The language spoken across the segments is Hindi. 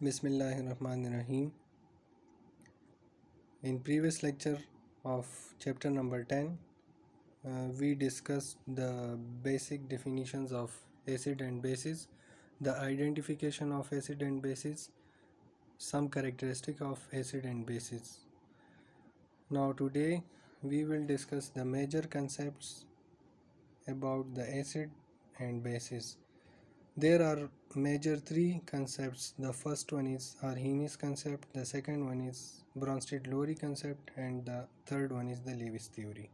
Bismillahirrahmanirrahim. In previous lecture of chapter number 10, we discussed the basic definitions of acid and bases, the identification of acid and bases, some characteristic of acid and bases. Now today we will discuss the major concepts about the acid and bases. There are major three concepts. The first one is Arrhenius concept, the second one is Bronsted-Lowry concept, and the third one is the Lewis theory.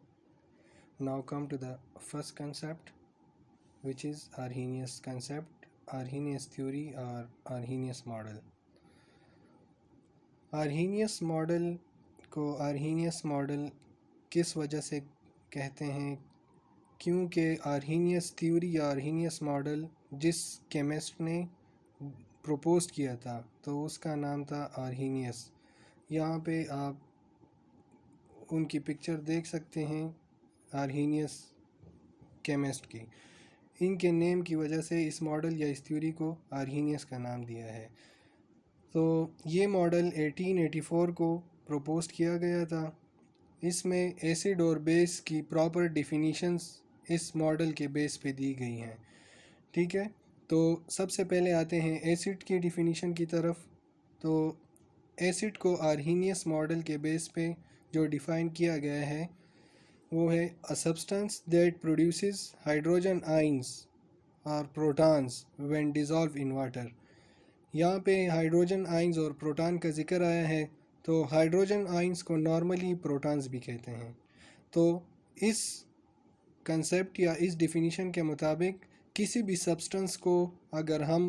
Now come to the first concept, which is Arrhenius concept, Arrhenius theory or Arrhenius model. Arrhenius model को Arrhenius मॉडल किस वजह से कहते हैं? क्योंकि आर्हीनियस थ्योरी या आर्हीनियस मॉडल जिस केमिस्ट ने प्रपोज किया था तो उसका नाम था आर्हीनियस। यहाँ पे आप उनकी पिक्चर देख सकते हैं आर्हीनियस केमिस्ट की। इनके नेम की वजह से इस मॉडल या इस थ्योरी को आर्हीनियस का नाम दिया है। तो ये मॉडल 1884 को प्रपोज किया गया था। इसमें एसिड और बेस की प्रॉपर डिफिनीशंस इस मॉडल के बेस पे दी गई हैं। ठीक है, तो सबसे पहले आते हैं एसिड की डिफिनीशन की तरफ। तो एसिड को आर्हीनियस मॉडल के बेस पे जो डिफ़ाइन किया गया है वो है a substance that produces hydrogen ions और protons when dissolve in water. यहाँ पे हाइड्रोजन आइंस और प्रोटॉन का जिक्र आया है, तो हाइड्रोजन आइंस को नॉर्मली प्रोटॉन्स भी कहते हैं। तो इस कंसेप्ट या इस डिफिनीशन के मुताबिक किसी भी सब्सटेंस को अगर हम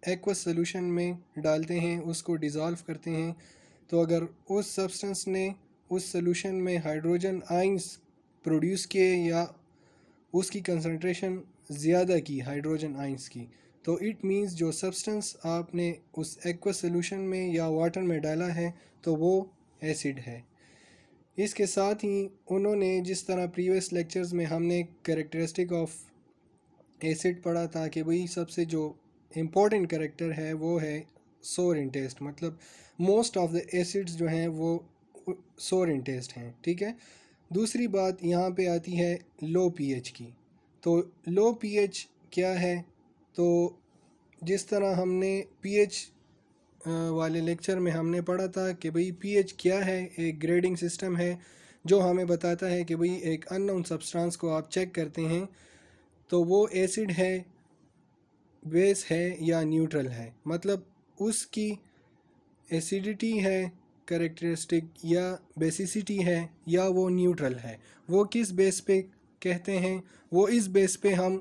एक्वस सॉल्यूशन में डालते हैं, उसको डिज़ोल्व करते हैं, तो अगर उस सब्सटेंस ने उस सॉल्यूशन में हाइड्रोजन आइंस प्रोड्यूस किए या उसकी कंसंट्रेशन ज़्यादा की हाइड्रोजन आइंस की, तो इट मीन्स जो सब्सटेंस आपने उस एक्वस सॉल्यूशन में या वाटर में डाला है तो वो एसिड है। इसके साथ ही उन्होंने जिस तरह प्रीवियस लेक्चर्स में हमने कैरेक्टरिस्टिक ऑफ एसिड पढ़ा था कि वही सबसे जो इम्पोर्टेंट कैरेक्टर है वो है सोर इन टेस्ट, मतलब मोस्ट ऑफ द एसिड्स जो हैं वो सोर इन टेस्ट हैं। ठीक है, दूसरी बात यहाँ पे आती है लो पीएच की। तो लो पीएच क्या है? तो जिस तरह हमने पीएच वाले लेक्चर में हमने पढ़ा था कि भाई पीएच क्या है, एक ग्रेडिंग सिस्टम है जो हमें बताता है कि भाई एक अननोन सब्सटेंस को आप चेक करते हैं तो वो एसिड है, बेस है या न्यूट्रल है, मतलब उसकी एसिडिटी है कैरेक्टरिस्टिक या बेसिसिटी है या वो न्यूट्रल है। वो किस बेस पे कहते हैं? वो इस बेस पे हम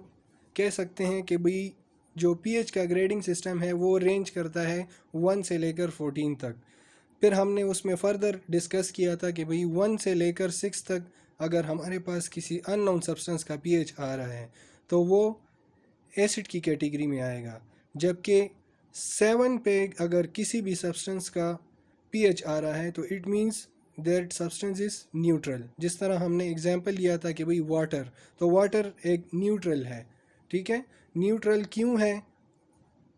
कह सकते हैं कि भाई जो पीएच का ग्रेडिंग सिस्टम है वो रेंज करता है 1 से लेकर 14 तक। फिर हमने उसमें फ़र्दर डिस्कस किया था कि भाई 1 से लेकर 6 तक अगर हमारे पास किसी अननोन सब्सटेंस का पीएच आ रहा है तो वो एसिड की कैटेगरी में आएगा, जबकि 7 पे अगर किसी भी सब्सटेंस का पीएच आ रहा है तो it means that substance is neutral. जिस तरह हमने एग्जांपल लिया था कि भाई वाटर, तो वाटर एक न्यूट्रल है। ठीक है, न्यूट्रल क्यों है?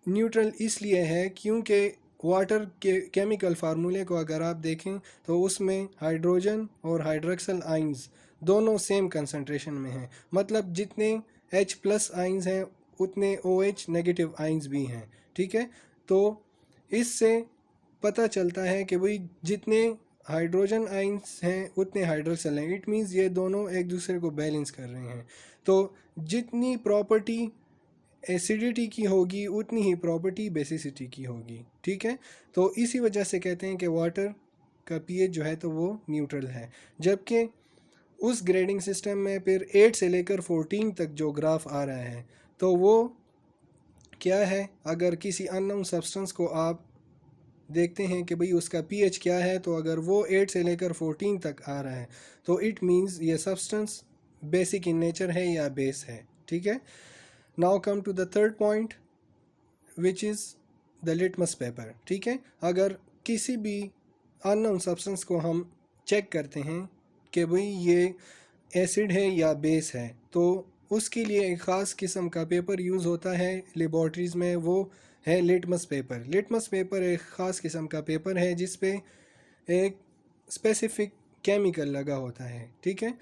न्यूट्रल इसलिए है क्योंकि वाटर के केमिकल फार्मूले को अगर आप देखें तो उसमें हाइड्रोजन और हाइड्रोक्सल आइंस दोनों सेम कंसंट्रेशन में हैं, मतलब जितने H प्लस आइंस हैं उतने OH नेगेटिव आइंस भी हैं। ठीक है, तो इससे पता चलता है कि भाई जितने हाइड्रोजन आइंस हैं उतने हाइड्रोक्सल हैं। इट मीन्स ये दोनों एक दूसरे को बैलेंस कर रहे हैं। तो जितनी प्रॉपर्टी एसिडिटी की होगी उतनी ही प्रॉपर्टी बेसिसिटी की होगी। ठीक है, तो इसी वजह से कहते हैं कि वाटर का पीएच जो है तो वो न्यूट्रल है। जबकि उस ग्रेडिंग सिस्टम में फिर 8 से लेकर 14 तक जो ग्राफ आ रहा है तो वो क्या है? अगर किसी अननोन सब्सटेंस को आप देखते हैं कि भाई उसका पीएच क्या है, तो अगर वो 8 से लेकर 14 तक आ रहा है तो इट मीन्स ये सब्सटेंस बेसिक इन नेचर है या बेस है। ठीक है, now come to the third point which is the litmus paper. ठीक है, अगर किसी भी अननोन सब्सटेंस को हम चेक करते हैं कि भाई ये एसिड है या बेस है, तो उसके लिए एक ख़ास किस्म का पेपर यूज़ होता है लेबॉर्ट्रीज़ में, वो है लिटमस पेपर। लिटमस पेपर एक ख़ास किस्म का पेपर है जिस पे एक स्पेसिफिक केमिकल लगा होता है, ठीक है।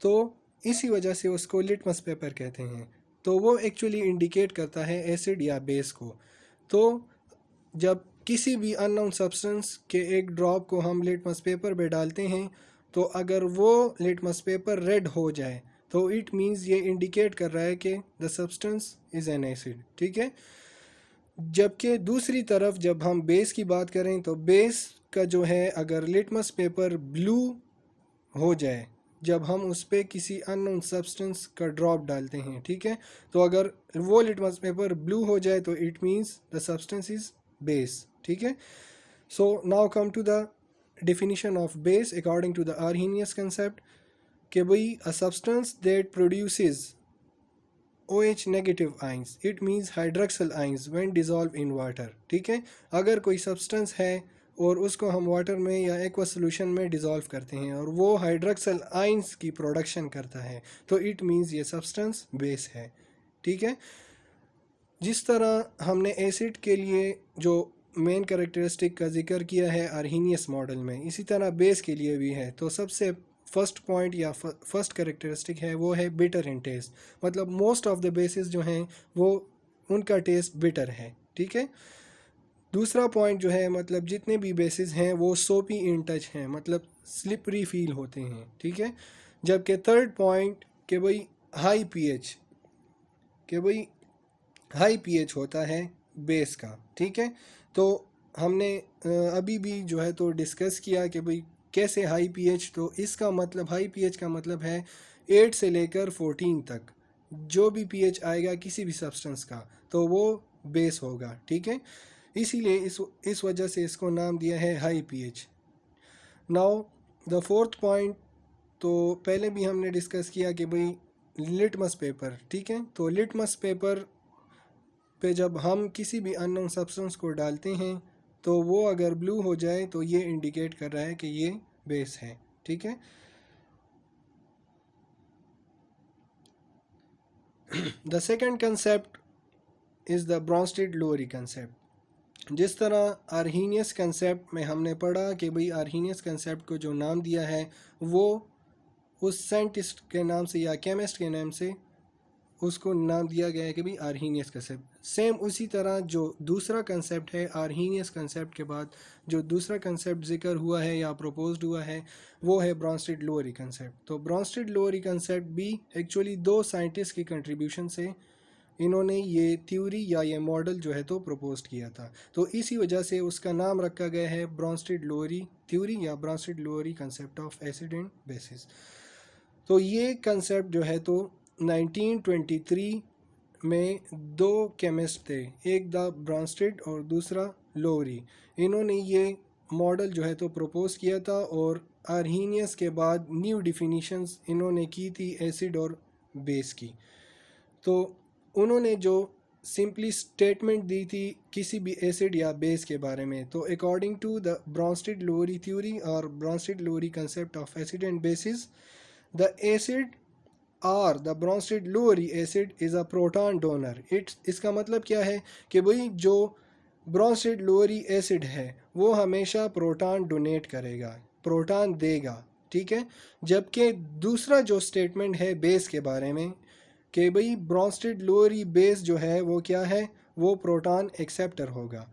तो इसी वजह से उसको लिटमस पेपर कहते हैं। तो वो एक्चुअली इंडिकेट करता है एसिड या बेस को। तो जब किसी भी अननोन सब्सटेंस के एक ड्रॉप को हम लिटमस पेपर पे डालते हैं, तो अगर वो लिटमस पेपर रेड हो जाए तो इट मीन्स ये इंडिकेट कर रहा है कि the substance is an acid, ठीक है। जबकि दूसरी तरफ जब हम बेस की बात करें तो बेस का जो है, अगर लिटमस पेपर ब्लू हो जाए जब हम उस पर किसी अननोन सब्सटेंस का ड्रॉप डालते हैं, ठीक है, तो अगर वो लिटमस पेपर ब्लू हो जाए तो it means the substance is base, ठीक है। So now come to the definition of base according to the Arrhenius concept कि भाई a substance that produces OH negative ions it means hydroxyl ions when dissolved in water, ठीक है। अगर कोई सब्सटेंस है और उसको हम वाटर में या एक्वा सोल्यूशन में डिज़ोल्व करते हैं और वो हाइड्रोक्सल आइंस की प्रोडक्शन करता है तो इट मीन्स ये सब्सटेंस बेस है, ठीक है। जिस तरह हमने एसिड के लिए जो मेन कैरेक्टरिस्टिक का जिक्र किया है आर्हीनियस मॉडल में, इसी तरह बेस के लिए भी है। तो सबसे फर्स्ट पॉइंट या फर्स्ट कैरेक्टरिस्टिक है वो है बिटर इन टेस्ट, मतलब मोस्ट ऑफ द बेसिस जो हैं वो उनका टेस्ट बिटर है, ठीक है। दूसरा पॉइंट जो है, मतलब जितने भी बेसिस हैं वो सोपी इन टच हैं, मतलब स्लिपरी फील होते हैं, ठीक है। जबकि थर्ड पॉइंट कि भाई हाई पीएच, कि भाई हाई पीएच होता है बेस का, ठीक है। तो हमने अभी भी जो है तो डिस्कस किया कि भाई कैसे हाई पीएच, तो इसका मतलब हाई पीएच का मतलब है 8 से लेकर 14 तक जो भी पीएच आएगा किसी भी सब्सटेंस का तो वो बेस होगा, ठीक है। इसीलिए इस वजह से इसको नाम दिया है high pH. Now the fourth point, तो पहले भी हमने डिस्कस किया कि भाई लिटमस पेपर, ठीक है। तो लिटमस पेपर पे जब हम किसी भी अननोन सब्सटेंस को डालते हैं तो वो अगर ब्लू हो जाए तो ये इंडिकेट कर रहा है कि ये बेस है, ठीक है। The second concept is the Bronsted Lowry concept. जिस तरह आर्हीनियस कंसेप्ट में हमने पढ़ा कि भाई आर्हीनियस कंसेप्ट को जो नाम दिया है वो उस साइंटिस्ट के नाम से या केमिस्ट के नाम से उसको नाम दिया गया है कि भाई आर्हीनियस कंसेप्ट। सेम उसी तरह जो दूसरा कंसेप्ट है आर्हीनियस कंसेप्ट के बाद जो दूसरा कंसेप्ट जिक्र हुआ है या प्रपोज्ड हुआ है वो है ब्रॉन्स्टेड-लोरी कंसेप्ट। तो ब्रॉन्स्टेड-लोरी कंसेप्ट भी एक्चुअली दो साइंटिस्ट की कंट्रीब्यूशन से इन्होंने ये थ्योरी या ये मॉडल जो है तो प्रपोज किया था, तो इसी वजह से उसका नाम रखा गया है ब्रॉन्स्टेड-लोरी थ्योरी या Bronsted Lowry concept of acid and bases. तो ये कंसेप्ट जो है तो 1923 में दो केमिस्ट थे, एक द ब्रॉन्स्टेड और दूसरा लोरी। इन्होंने ये मॉडल जो है तो प्रपोज किया था और आर्हीनियस के बाद न्यू डिफिनीशंस इन्होंने की थी एसिड और बेस की। तो उन्होंने जो सिंपली स्टेटमेंट दी थी किसी भी एसिड या बेस के बारे में, तो according to the Bronsted Lowry theory और Bronsted Lowry concept of acid and bases, the acid और the Bronsted Lowry acid is a proton donor. इसका मतलब क्या है कि भाई जो ब्रॉन्स्टेड-लोरी एसिड है वो हमेशा प्रोटॉन डोनेट करेगा, प्रोटॉन देगा, ठीक है। जबकि दूसरा जो स्टेटमेंट है बेस के बारे में कि भाई ब्रॉन्स्टेड-लोरी बेस जो है वो क्या है, वो प्रोटॉन एक्सेप्टर होगा।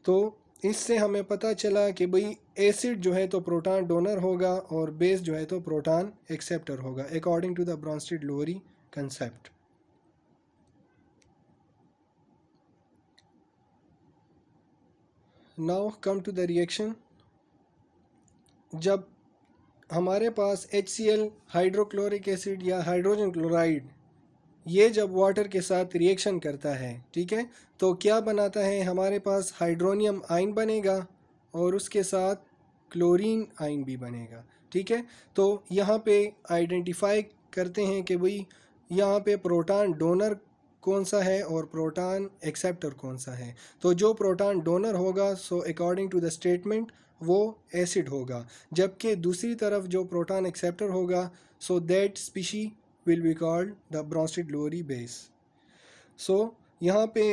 तो इससे हमें पता चला कि भाई एसिड जो है तो प्रोटॉन डोनर होगा और बेस जो है तो प्रोटॉन एक्सेप्टर होगा according to the Bronsted Lowry concept. Now come to the reaction. जब हमारे पास HCl हाइड्रोक्लोरिक एसिड या हाइड्रोजन क्लोराइड ये जब वाटर के साथ रिएक्शन करता है, ठीक है, तो क्या बनाता है, हमारे पास हाइड्रोनियम आयन बनेगा और उसके साथ क्लोरीन आयन भी बनेगा, ठीक है। तो यहाँ पे आइडेंटिफाई करते हैं कि भाई यहाँ पे प्रोटॉन डोनर कौन सा है और प्रोटॉन एक्सेप्टर कौन सा है। तो जो प्रोटॉन डोनर होगा so according to the statement वो एसिड होगा, जबकि दूसरी तरफ जो प्रोटॉन एक्सेप्टर होगा so that species will be called the Bronsted-Lowry base. So यहाँ पे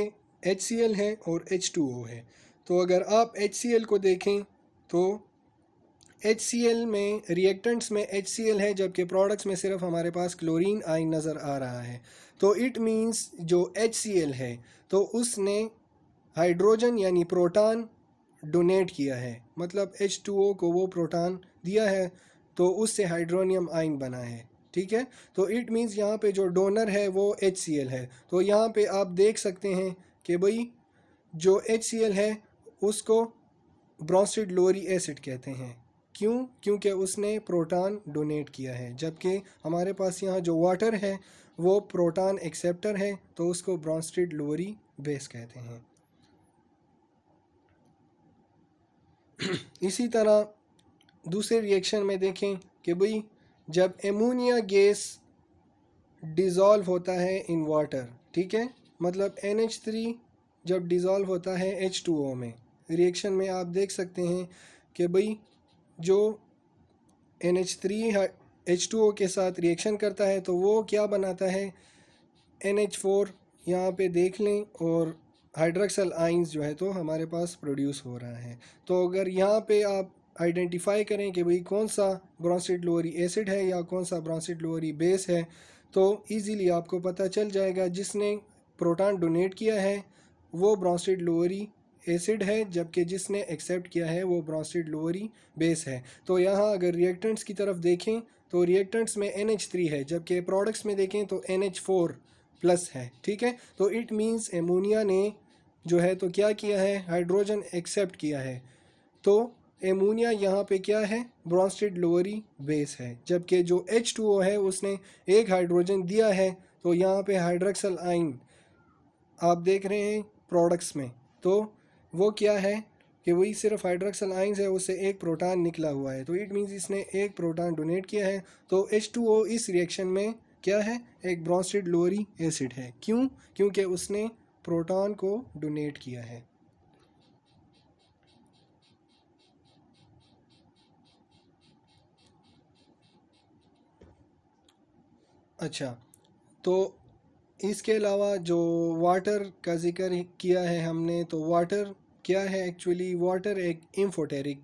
HCl है और H2O है। तो अगर आप HCl को देखें तो HCl में रिएक्टेंट्स में HCl है, जबकि प्रोडक्ट्स में सिर्फ हमारे पास क्लोरीन आयन नज़र आ रहा है। तो इट मीन्स जो HCl है तो उसने हाइड्रोजन यानी प्रोटॉन डोनेट किया है, मतलब H2O को वो प्रोटॉन दिया है तो उससे हाइड्रोनियम आयन बना है। ठीक है, तो इट मीन्स यहाँ पे जो डोनर है वो HCl है। तो यहाँ पे आप देख सकते हैं कि भाई जो HCl है उसको ब्रोंस्टेड लोअरी एसिड कहते हैं। क्यों? क्योंकि उसने प्रोटॉन डोनेट किया है, जबकि हमारे पास यहाँ जो वाटर है वो प्रोटॉन एक्सेप्टर है तो उसको ब्रोंस्टेड लोअरी बेस कहते हैं। इसी तरह दूसरे रिएक्शन में देखें कि भाई जब एमोनिया गैस डिज़ोल्व होता है इन वाटर, ठीक है, मतलब NH3 जब डिज़ोल्व होता है H2O में, रिएक्शन में आप देख सकते हैं कि भाई जो NH3 H2O के साथ रिएक्शन करता है तो वो क्या बनाता है, NH4 यहाँ पे देख लें, और हाइड्रोक्सल आइंस जो है तो हमारे पास प्रोड्यूस हो रहा है। तो अगर यहाँ पे आप आइडेंटिफाई करें कि भाई कौन सा ब्रोंस्टेड लोअरी एसिड है या कौन सा ब्रोंस्टेड लोअरी बेस है तो इजीली आपको पता चल जाएगा जिसने प्रोटॉन डोनेट किया है वो ब्रोंस्टेड लोअरी एसिड है, जबकि जिसने एक्सेप्ट किया है वो ब्रोंस्टेड लोअरी बेस है। तो यहाँ अगर रिएक्टेंट्स की तरफ देखें तो रिएक्टेंट्स में NH3 है, जबकि प्रोडक्ट्स में देखें तो NH4 प्लस है। ठीक है, तो इट मीन्स एमोनिया ने जो है तो क्या किया है, हाइड्रोजन एक्सेप्ट किया है। तो एमोनिया यहाँ पे क्या है, ब्रोंस्टेड लोअरी बेस है, जबकि जो H2O है उसने एक हाइड्रोजन दिया है। तो यहाँ पे हाइड्रोक्सल आयन आप देख रहे हैं प्रोडक्ट्स में, तो वो क्या है कि वही सिर्फ हाइड्रोक्सल आयंस है, उससे एक प्रोटॉन निकला हुआ है। तो इट मीन्स इसने एक प्रोटॉन डोनेट किया है। तो H2O इस रिएक्शन में क्या है, एक ब्रोंस्टेड लोअरी एसिड है। क्यों? क्योंकि उसने प्रोटॉन को डोनेट किया है। अच्छा, तो इसके अलावा जो वाटर का जिक्र किया है हमने, तो वाटर क्या है, एक्चुअली वाटर एक इम्फोटेरिक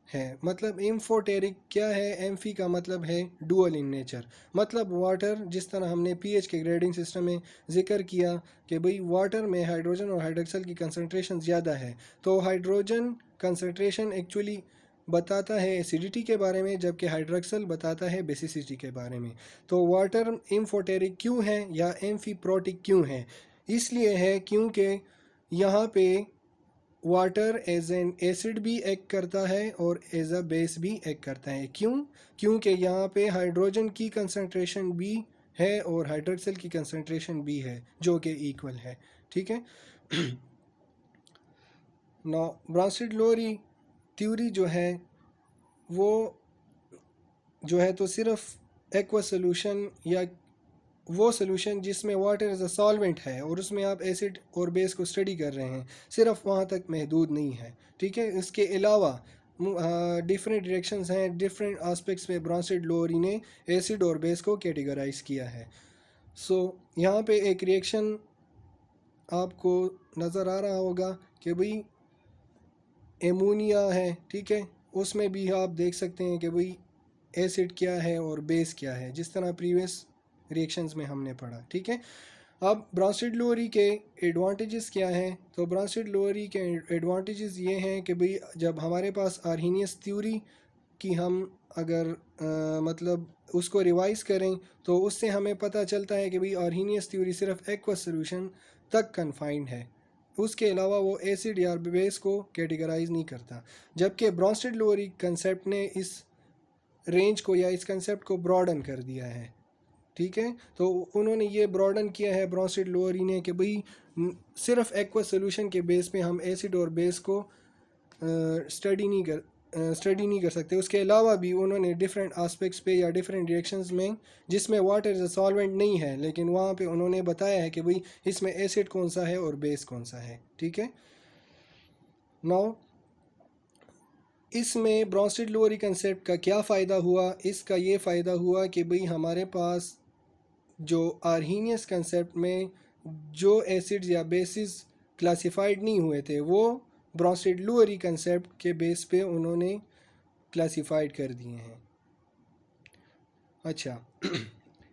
है। मतलब इम्फोटेरिक क्या है, एम्फी का मतलब है डुअल इन नेचर। मतलब वाटर जिस तरह हमने पीएच के ग्रेडिंग सिस्टम में जिक्र किया कि भाई वाटर में हाइड्रोजन और हाइड्रोक्सल की कंसंट्रेशन ज़्यादा है, तो हाइड्रोजन कंसंट्रेशन एक्चुअली बताता है एसिडिटी के बारे में, जबकि हाइड्रोक्सल बताता है बेसिसिटी के बारे में। तो वाटर इम्फोटेरिक क्यों है या एम्फीप्रोटिक क्यों है, इसलिए है क्योंकि यहाँ पे वाटर एज एन एसिड भी एक्ट करता है और एज अ बेस भी एक्ट करता है। क्यों? क्योंकि यहाँ पे हाइड्रोजन की कंसंट्रेशन भी है और हाइड्रोक्सल की कंसंट्रेशन भी है जो कि इक्वल है। ठीक है, नौ ब्रोंस्टेड लोअरी थ्योरी जो है वो जो है तो सिर्फ एक्वा सोल्यूशन या वो सोल्यूशन जिसमें वाटर एज अ सॉल्वेंट है और उसमें आप एसिड और बेस को स्टडी कर रहे हैं, सिर्फ वहाँ तक महदूद नहीं है। ठीक है, इसके अलावा डिफरेंट डायरेक्शंस हैं, डिफरेंट एस्पेक्ट्स में ब्रोंस्टेड लोअरी ने एसिड और बेस को कैटेगराइज किया है। सो यहाँ पे एक रिएक्शन आपको नज़र आ रहा होगा कि भाई एमोनिया है, ठीक है, उसमें भी आप देख सकते हैं कि भाई एसिड क्या है और बेस क्या है, जिस तरह प्रीवियस रिएक्शंस में हमने पढ़ा। ठीक है, अब ब्रोंस्टेड लोअरी के एडवांटेजेस क्या हैं, तो ब्रोंस्टेड लोअरी के एडवांटेजेस ये हैं कि भाई जब हमारे पास आर्हीनियस थ्योरी की हम अगर मतलब उसको रिवाइज करें तो उससे हमें पता चलता है कि भाई आर्हीनियस थ्योरी सिर्फ एक्वस सोल्यूशन तक कन्फाइंड है, उसके अलावा वो एसिड या बेस को कैटेगराइज नहीं करता। जबकि ब्रोंस्टेड लोअरी कंसेप्ट ने इस रेंज को या इस कंसेप्ट को ब्रॉडन कर दिया है। ठीक है, तो उन्होंने ये ब्रॉडन किया है ब्रोंस्टेड लोअरी ने कि भाई सिर्फ एक्वस सोल्यूशन के बेस पे हम एसिड और बेस को स्टडी नहीं कर सकते। उसके अलावा भी उन्होंने डिफरेंट एस्पेक्ट्स पे या डिफरेंट रिएक्शंस में जिसमें वाटर इज अ सॉल्वेंट नहीं है, लेकिन वहाँ पे उन्होंने बताया है कि भाई इसमें एसिड कौन सा है और बेस कौन सा है। ठीक है, नाउ इसमें ब्रोंस्टेड लोअरी कंसेप्ट का क्या फ़ायदा हुआ, इसका ये फ़ायदा हुआ कि भाई हमारे पास जो आर्हीनियस कंसेप्ट में जो एसिड्स या बेसिस क्लासिफाइड नहीं हुए थे, वो ब्रोंस्टेड-लुअरी कंसेप्ट के बेस पे उन्होंने क्लासिफाइड कर दिए हैं। अच्छा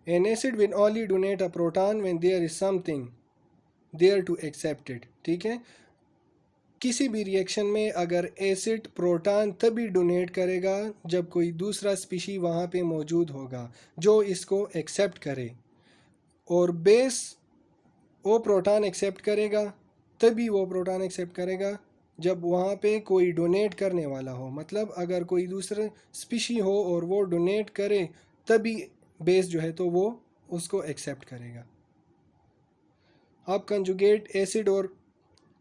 an acid will only donate a proton when there is something there to accept it। ठीक है, किसी भी रिएक्शन में अगर एसिड प्रोटॉन तभी डोनेट करेगा जब कोई दूसरा स्पीशी वहाँ पे मौजूद होगा जो इसको एक्सेप्ट करे, और बेस वो प्रोटॉन एक्सेप्ट करेगा, तभी वो प्रोटॉन एक्सेप्ट करेगा जब वहाँ पे कोई डोनेट करने वाला हो। मतलब अगर कोई दूसरा स्पीशी हो और वो डोनेट करे तभी बेस जो है तो वो उसको एक्सेप्ट करेगा। अब कंजुगेट एसिड और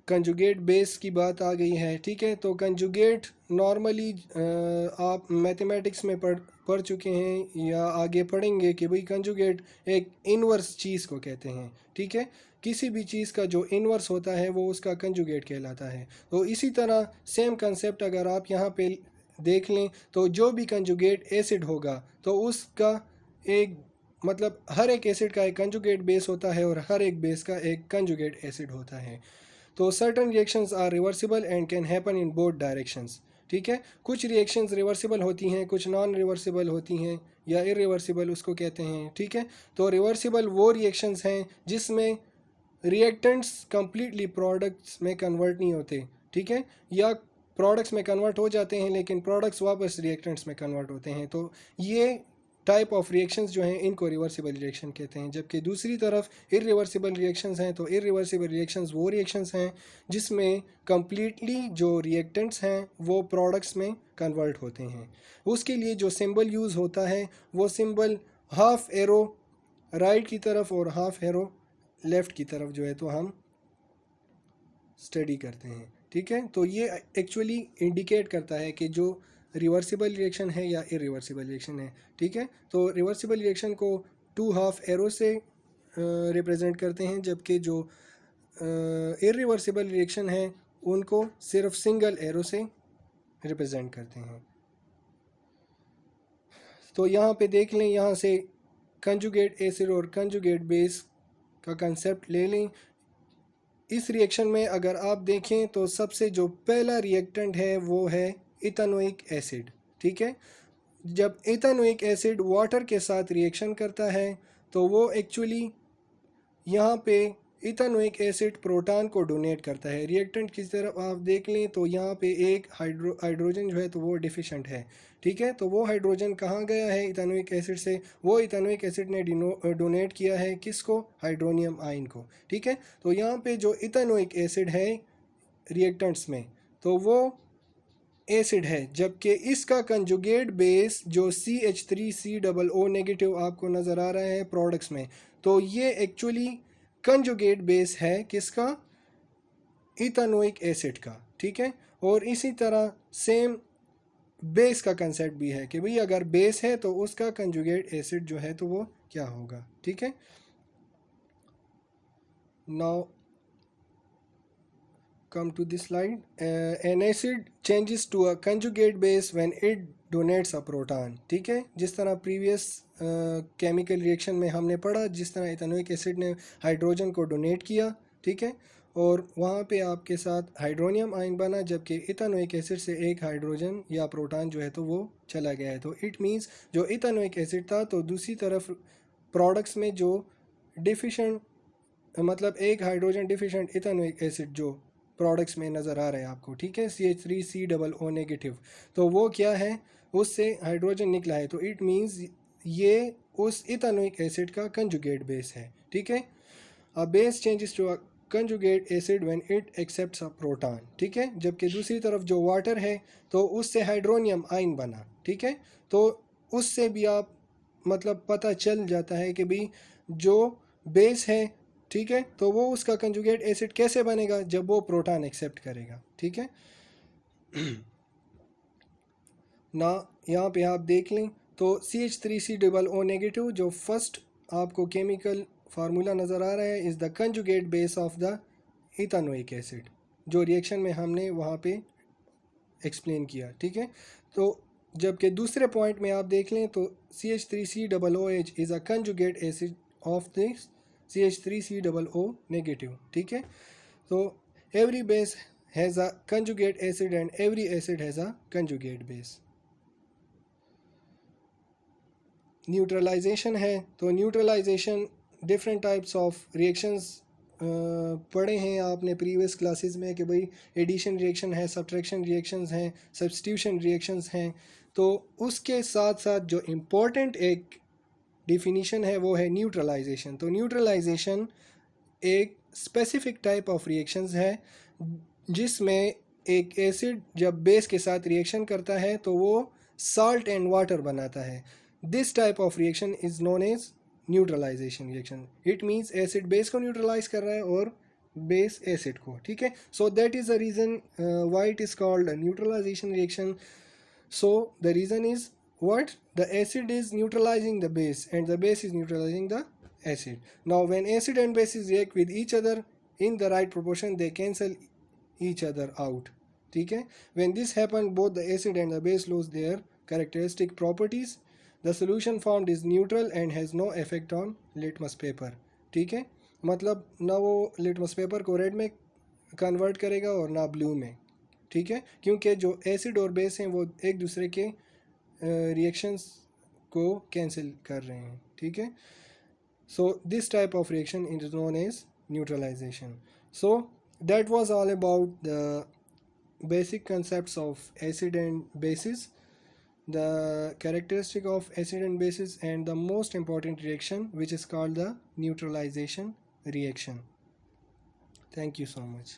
कंजुगेट बेस की बात आ गई है। ठीक है, तो कंजुगेट नॉर्मली आप मैथमेटिक्स में पढ़ चुके हैं या आगे पढ़ेंगे कि भाई कंजुगेट एक इनवर्स चीज़ को कहते हैं। ठीक है, किसी भी चीज़ का जो इनवर्स होता है वो उसका कंजुगेट कहलाता है। तो इसी तरह सेम कंसेप्ट अगर आप यहाँ पे देख लें तो जो भी कंजुगेट एसिड होगा तो उसका एक मतलब हर एक एसिड का एक कंजुगेट बेस होता है और हर एक बेस का एक कंजुगेट एसिड होता है। तो certain reactions are reversible and can happen in both directions. ठीक है, कुछ रिएक्शंस रिवर्सिबल होती हैं, कुछ नॉन रिवर्सिबल होती हैं या इरिवर्सिबल उसको कहते हैं। ठीक है, तो रिवर्सिबल वो रिएक्शंस हैं जिसमें रिएक्टेंट्स कंप्लीटली प्रोडक्ट्स में कन्वर्ट नहीं होते। ठीक है, या प्रोडक्ट्स में कन्वर्ट हो जाते हैं लेकिन प्रोडक्ट्स वापस रिएक्टेंट्स में कन्वर्ट होते हैं। तो ये टाइप ऑफ रिएक्शंस जो हैं इनको रिवर्सिबल रिएक्शन कहते हैं। जबकि दूसरी तरफ इरिवर्सिबल रिएक्शंस हैं, तो इरिवर्सिबल रिएक्शंस वो रिएक्शंस हैं जिसमें कंप्लीटली जो रिएक्टेंट्स हैं वो प्रोडक्ट्स में कन्वर्ट होते हैं। उसके लिए जो सिंबल यूज़ होता है वो सिंबल हाफ एरो राइट की तरफ और हाफ एरो लेफ़्ट की तरफ जो है तो हम स्टडी करते हैं। ठीक है, तो ये एक्चुअली इंडिकेट करता है कि जो रिवर्सिबल रिएक्शन है या इरिवर्सिबल रिएक्शन है। ठीक है, तो रिवर्सिबल रिएक्शन को 2 हाफ एरो से रिप्रेजेंट करते हैं, जबकि जो इरिवर्सिबल रिएक्शन है उनको सिर्फ सिंगल एरो से रिप्रेजेंट करते हैं। तो यहाँ पे देख लें, यहाँ से कंजुगेट एसिड और कंजुगेट बेस का कंसेप्ट ले लें। इस रिएक्शन में अगर आप देखें तो सबसे जो पहला रिएक्टेंट है वो है इथेनोइक एसिड। ठीक है, जब इथेनोइक एसिड वाटर के साथ रिएक्शन करता है तो वो एक्चुअली यहाँ पे इथेनोइक एसिड प्रोटॉन को डोनेट करता है। रिएक्टेंट की तरफ आप देख लें तो यहाँ पे एक हाइड्रोजन जो है तो वो डिफिशेंट है। ठीक है, तो वो हाइड्रोजन कहाँ गया है इथेनोइक एसिड से? वो इथेनोइक एसिड ने डोनेट किया है किसको? हाइड्रोनियम आयन को। ठीक है, तो यहाँ पे जो इथेनोइक एसिड है रिएक्टेंट्स में तो वो एसिड है, जबकि इसका कंजुगेट बेस जो CH3COO नेगेटिव आपको नज़र आ रहा है प्रोडक्ट्स में, तो ये एक्चुअली कंजुगेट बेस है किसका? इथेनोइक एसिड का। ठीक है, और इसी तरह सेम बेस का कंसेप्ट भी है कि भाई अगर बेस है तो उसका कंजुगेट एसिड जो है तो वो क्या होगा। ठीक है, now come to this slide. An acid changes to a conjugate base when it donates a proton। ठीक है, जिस तरह प्रीवियस केमिकल रिएक्शन में हमने पढ़ा, जिस तरह इथेनोइक एसिड ने हाइड्रोजन को डोनेट किया। ठीक है, और वहाँ पे आपके साथ हाइड्रोनियम आयन बना, जबकि इथेनोइक एसिड से एक हाइड्रोजन या प्रोटॉन जो है तो वो चला गया है। तो इट मीन्स जो इथेनोइक एसिड था तो दूसरी तरफ प्रोडक्ट्स में जो डिफिशेंट मतलब एक हाइड्रोजन डिफिशेंट इथेनोइक एसिड जो प्रोडक्ट्स में नज़र आ रहा है आपको। ठीक है, CH3COO नेगेटिव, तो वो क्या है? उससे हाइड्रोजन निकला है, तो इट मीन्स ये उस इथेनोइक एसिड का कंजुगेट बेस है। ठीक है, a base changes to a conjugate acid when it accepts a proton. ठीक है, जबकि दूसरी तरफ जो वाटर है तो उससे हाइड्रोनियम आयन बना। ठीक है, तो उससे भी आप मतलब पता चल जाता है कि भाई जो बेस है, ठीक है, तो वो उसका कंजुगेट एसिड कैसे बनेगा? जब वो प्रोटॉन एक्सेप्ट करेगा। ठीक है ना, यहाँ पे आप देख लें तो CH3COO नेगेटिव जो फर्स्ट आपको केमिकल फार्मूला नज़र आ रहा है is the conjugate base of the ethanoic acid, जो रिएक्शन में हमने वहाँ पे एक्सप्लेन किया। ठीक है, तो जबकि दूसरे पॉइंट में आप देख लें तो CH3COOH is a conjugate acid of this CH3COO negative. ठीक है, तो every base has a conjugate acid and every acid has a conjugate base. Neutralisation है, तो neutralisation different types of reactions पढ़े हैं आपने प्रीवियस क्लासेस में कि भाई एडिशन रिएक्शन है, सब्ट्रैक्शन रिएक्शंस हैं, सब्स्टिट्यूशन रिएक्शंस हैं. तो उसके साथ साथ जो इम्पोर्टेंट एक डिफिनीशन है वो है न्यूट्रलाइजेशन. तो न्यूट्रलाइजेशन एक स्पेसिफिक टाइप ऑफ रिएक्शंस है जिसमें एक एसिड जब बेस के साथ रिएक्शन करता है तो वो साल्ट एंड वाटर बनाता है. This type of reaction is known as neutralisation reaction. It means acid base को न्यूट्रलाइज कर रहा है और बेस एसिड को. ठीक है, so that is the reason why it is called neutralisation reaction. So the reason is what? The acid is neutralizing the base and the base is neutralizing the acid. Now when acid and bases react with each other in the right proportion, they cancel each other out. ठीक है, when this happens both the acid and the base lose their characteristic properties. The solution formed is neutral and has no effect on litmus paper. ठीक है, मतलब ना वो litmus paper को रेड में कन्वर्ट करेगा और ना ब्लू में. ठीक है, क्योंकि जो एसिड और बेस हैं वो एक दूसरे के रिएक्शंस को कैंसिल कर रहे हैं. ठीक है, so this type of reaction is known as neutralisation. So that was all about the basic concepts of acid and bases, the characteristic of acid and bases, and the most important reaction which is called the neutralization reaction. Thank you so much.